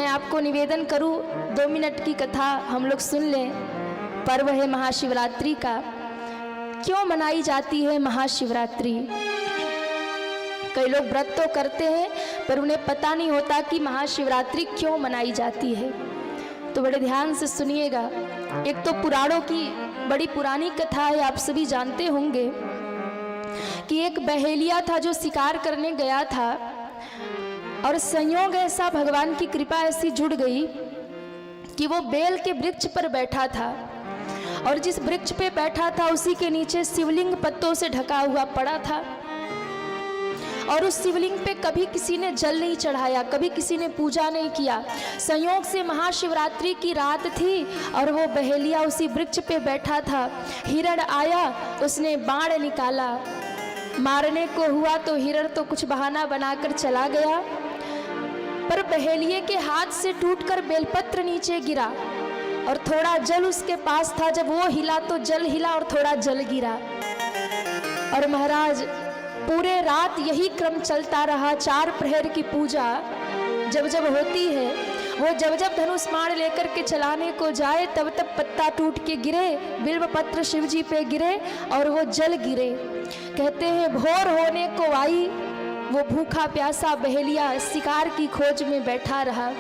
मैं आपको निवेदन करूं, 2 मिनट की कथा हम लोग सुन लें। पर्व है महाशिवरात्रि का। क्यों मनाई जाती है महाशिवरात्रि? कई लोग व्रत तो करते हैं पर उन्हें पता नहीं होता कि महाशिवरात्रि क्यों मनाई जाती है। तो बड़े ध्यान से सुनिएगा। एक तो पुराणों की बड़ी पुरानी कथा है, आप सभी जानते होंगे कि एक बहेलिया था जो शिकार करने गया था और संयोग ऐसा, भगवान की कृपा ऐसी जुड़ गई कि वो बेल के वृक्ष पर बैठा था और जिस वृक्ष पे बैठा था उसी के नीचे शिवलिंग पत्तों से ढका हुआ पड़ा था और उस शिवलिंग पे कभी किसी ने जल नहीं चढ़ाया, कभी किसी ने पूजा नहीं किया। संयोग से महाशिवरात्रि की रात थी और वो बहेलिया उसी वृक्ष पे बैठा था। हिरण आया, उसने बाण निकाला, मारने को हुआ तो हिरण तो कुछ बहाना बनाकर चला गया, पर बहेलिये के हाथ से टूटकर बेलपत्र नीचे गिरा और थोड़ा जल उसके पास था। जब वो हिला तो जल हिला और थोड़ा जल गिरा। और महाराज पूरे रात यही क्रम चलता रहा। 4 प्रहर की पूजा जब जब होती है, वो जब जब धनुष बाण लेकर के चलाने को जाए तब तब पत्ता टूट के गिरे, बिल्व पत्र शिव जी पे गिरे और वो जल गिरे। कहते हैं भोर होने को आई, वो भूखा प्यासा बहेलिया शिकार की खोज में बैठा रहा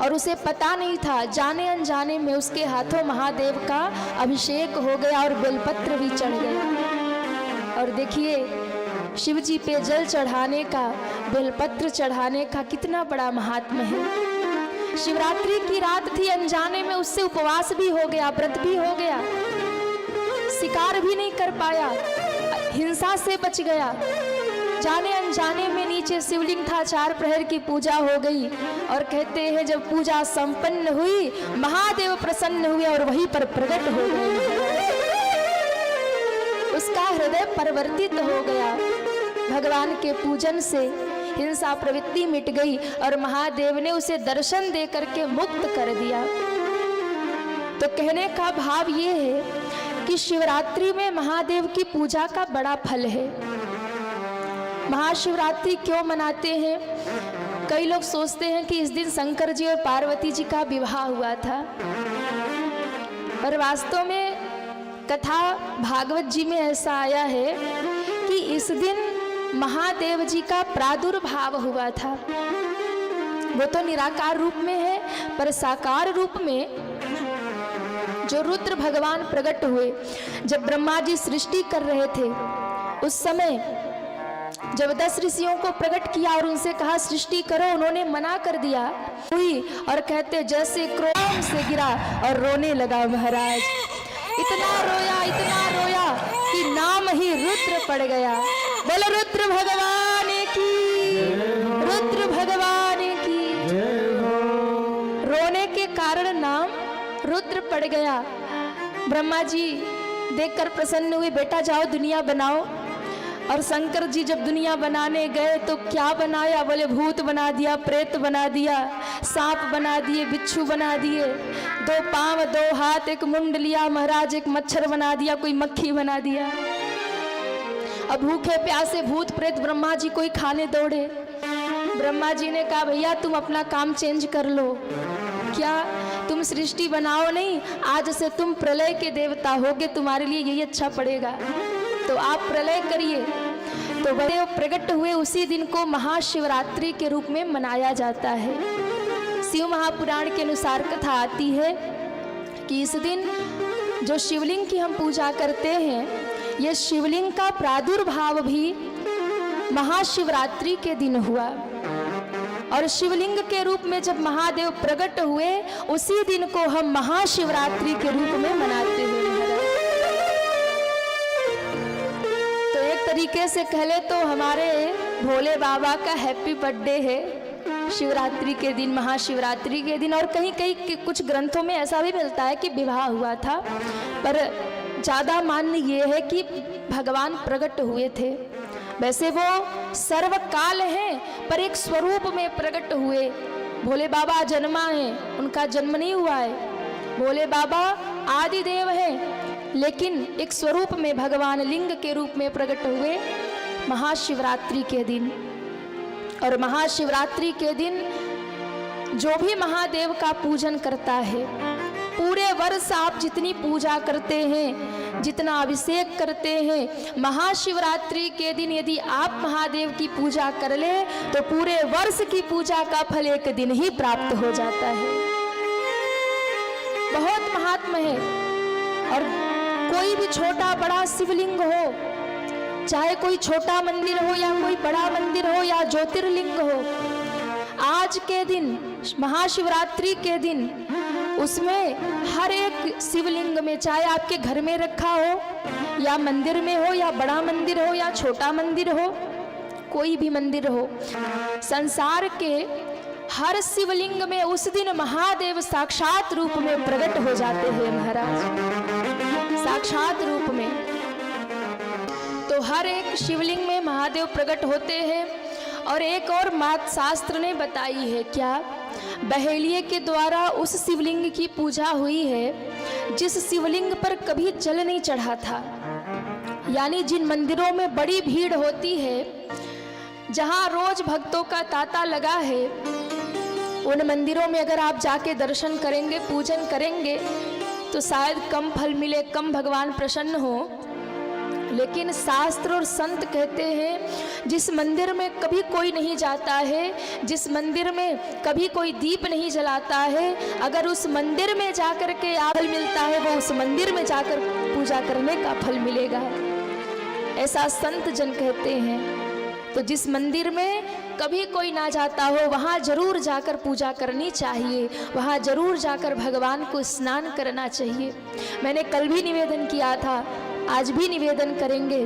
और उसे पता नहीं था, जाने अनजाने में उसके हाथों महादेव का अभिषेक हो गया और बेलपत्र भी चढ़ गया। और देखिए शिव जी पे जल चढ़ाने का, बेलपत्र चढ़ाने का कितना बड़ा महात्म्य है। शिवरात्रि की रात थी, अनजाने में उससे उपवास भी हो गया, व्रत भी हो गया, शिकार भी नहीं कर पाया, हिंसा से बच गया। जाने अनजाने में नीचे शिवलिंग था, 4 प्रहर की पूजा हो गई और कहते हैं जब पूजा संपन्न हुई महादेव प्रसन्न हुए और वहीं पर प्रकट हो गए। उसका हृदय परिवर्तित हो गया। भगवान के पूजन से हिंसा प्रवृत्ति मिट गई और महादेव ने उसे दर्शन दे करके मुक्त कर दिया। तो कहने का भाव ये है कि शिवरात्रि में महादेव की पूजा का बड़ा फल है। महाशिवरात्रि क्यों मनाते हैं? कई लोग सोचते हैं कि इस दिन शंकर जी और पार्वती जी का विवाह हुआ था, पर वास्तव में कथा भागवत जी में ऐसा आया है कि इस दिन महादेव जी का प्रादुर्भाव हुआ था। वो तो निराकार रूप में है, पर साकार रूप में जो रुद्र भगवान प्रकट हुए। जब ब्रह्मा जी सृष्टि कर रहे थे उस समय जब 10 ऋषियों को प्रकट किया और उनसे कहा सृष्टि करो, उन्होंने मना कर दिया हुई और कहते जैसे क्रोध से गिरा और रोने लगा। महाराज इतना रोया कि नाम ही रुद्र पड़ गया। बोलो रुद्र भगवान की, रुद्र भगवान की। रोने के कारण नाम रुद्र पड़ गया। ब्रह्मा जी देखकर प्रसन्न हुए, बेटा जाओ दुनिया बनाओ। और शंकर जी जब दुनिया बनाने गए तो क्या बनाया? बोले भूत बना दिया, प्रेत बना दिया, सांप बना दिए, बिच्छू बना दिए, 2 पांव 2 हाथ 1 मुंड लिया। महाराज एक मच्छर बना दिया, कोई मक्खी बना दिया। अब भूखे प्यासे भूत प्रेत ब्रह्मा जी को ही खाने दौड़े। ब्रह्मा जी ने कहा भैया तुम अपना काम चेंज कर लो। क्या? तुम सृष्टि बनाओ नहीं, आज से तुम प्रलय के देवता होगे, तुम्हारे लिए यही अच्छा पड़ेगा, तो आप प्रलय करिए। तो बड़े प्रकट हुए। उसी दिन को महाशिवरात्रि के रूप में मनाया जाता है। शिव महापुराण के अनुसार कथा आती है कि इस दिन जो शिवलिंग की हम पूजा करते हैं, ये शिवलिंग का प्रादुर्भाव भी महाशिवरात्रि के दिन हुआ और शिवलिंग के रूप में जब महादेव प्रकट हुए उसी दिन को हम महाशिवरात्रि के रूप में मनाते हैं। तरीके से कहले तो हमारे भोले बाबा का हैप्पी बर्थडे है शिवरात्रि के दिन, महाशिवरात्रि के दिन। और कहीं कहीं कुछ ग्रंथों में ऐसा भी मिलता है कि विवाह हुआ था, पर ज़्यादा मान्य ये है कि भगवान प्रकट हुए थे। वैसे वो सर्वकाल हैं पर एक स्वरूप में प्रकट हुए। भोले बाबा जन्मा है, उनका जन्म नहीं हुआ है। भोले बाबा आदि देव है लेकिन एक स्वरूप में भगवान लिंग के रूप में प्रकट हुए महाशिवरात्रि के दिन। और महाशिवरात्रि के दिन जो भी महादेव का पूजन करता है, पूरे वर्ष आप जितनी पूजा करते हैं, जितना अभिषेक करते हैं, महाशिवरात्रि के दिन यदि आप महादेव की पूजा कर ले तो पूरे वर्ष की पूजा का फल एक दिन ही प्राप्त हो जाता है। बहुत महात्मा है। और कोई भी छोटा बड़ा शिवलिंग हो, चाहे कोई छोटा मंदिर हो या कोई बड़ा मंदिर हो या ज्योतिर्लिंग हो, आज के दिन महाशिवरात्रि के दिन उसमें हर एक शिवलिंग में, चाहे आपके घर में रखा हो या मंदिर में हो या बड़ा मंदिर हो या छोटा मंदिर हो, कोई भी मंदिर हो, संसार के हर शिवलिंग में उस दिन महादेव साक्षात रूप में प्रकट हो जाते हैं महाराज, साक्षात रूप में। तो हर एक शिवलिंग में महादेव प्रकट होते हैं। और एक और बात शास्त्र ने बताई है, क्या? बहेलिये के द्वारा उस शिवलिंग की पूजा हुई है जिस शिवलिंग पर कभी जल नहीं चढ़ा था। यानी जिन मंदिरों में बड़ी भीड़ होती है, जहां रोज भक्तों का तांता लगा है, उन मंदिरों में अगर आप जाके दर्शन करेंगे, पूजन करेंगे तो शायद कम फल मिले, कम भगवान प्रसन्न हो। लेकिन शास्त्र और संत कहते हैं जिस मंदिर में कभी कोई नहीं जाता है, जिस मंदिर में कभी कोई दीप नहीं जलाता है, अगर उस मंदिर में जाकर के फल मिलता है, वो उस मंदिर में जाकर पूजा करने का फल मिलेगा, ऐसा संत जन कहते हैं। तो जिस मंदिर में कभी कोई ना जाता हो, वहाँ जरूर जाकर पूजा करनी चाहिए, वहाँ जरूर जाकर भगवान को स्नान करना चाहिए। मैंने कल भी निवेदन किया था, आज भी निवेदन करेंगे।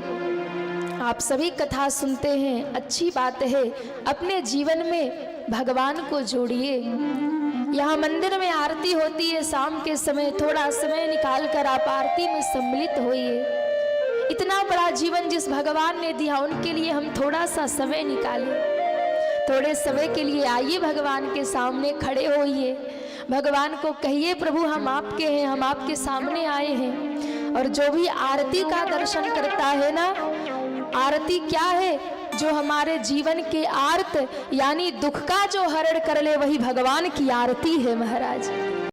आप सभी कथा सुनते हैं, अच्छी बात है, अपने जीवन में भगवान को जोड़िए। यहाँ मंदिर में आरती होती है शाम के समय, थोड़ा समय निकाल कर आप आरती में सम्मिलित होइए। इतना बड़ा जीवन जिस भगवान ने दिया, उनके लिए हम थोड़ा सा समय निकालें। थोड़े समय के लिए आइए, भगवान के सामने खड़े होइए, भगवान को कहिए, प्रभु हम आपके हैं, हम आपके सामने आए हैं। और जो भी आरती का दर्शन करता है ना, आरती क्या है? जो हमारे जीवन के आर्त यानी दुख का जो हरण कर ले, वही भगवान की आरती है महाराज।